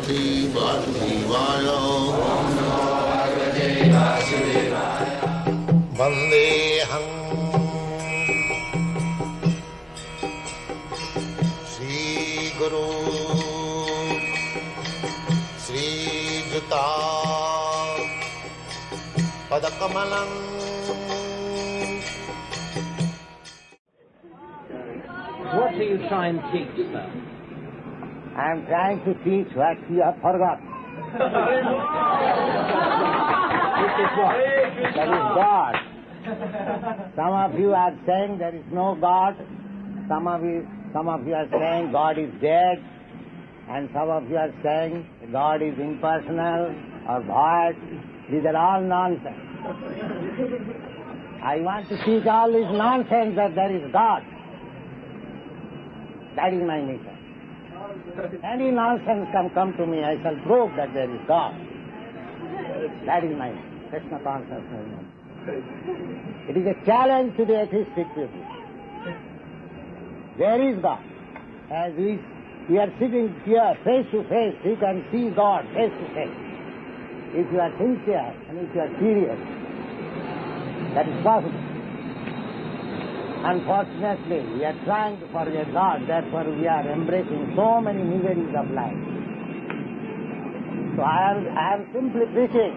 Bhagavate Vasudevaya. Vandeham Shri Guru Shri Juta Padakamalam. What do you try and teach, sir? I am trying to teach what you have forgotten. This is what? That is God. Some of you are saying there is no God. Some of you are saying God is dead. And some of you are saying God is impersonal or void. These are all nonsense. I want to teach all this nonsense that there is God. That is my mission. Any nonsense can come to me, I shall prove that there is God. That is my Krishna consciousness. It is a challenge to the atheistic people. There is God. As we are sitting here face to face, we can see God face to face. If you are sincere and if you are serious, that is possible. Unfortunately, we are trying to forget God, therefore we are embracing so many miseries of life. So I am simply preaching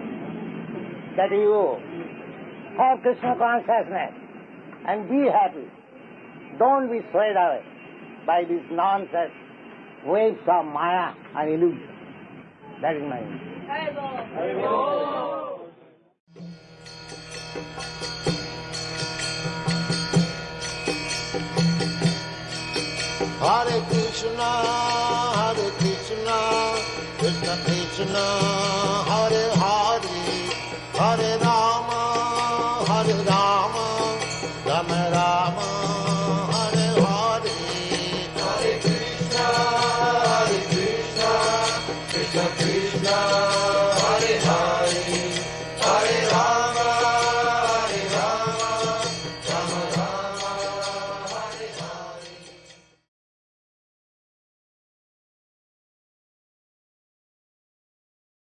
that you have Krishna consciousness and be happy. Don't be swayed away by this nonsense, waves of Maya and illusion. That is my aim. Hare Krishna, Krishna Krishna, Hare Hare, Hare Rama, Hare Rama.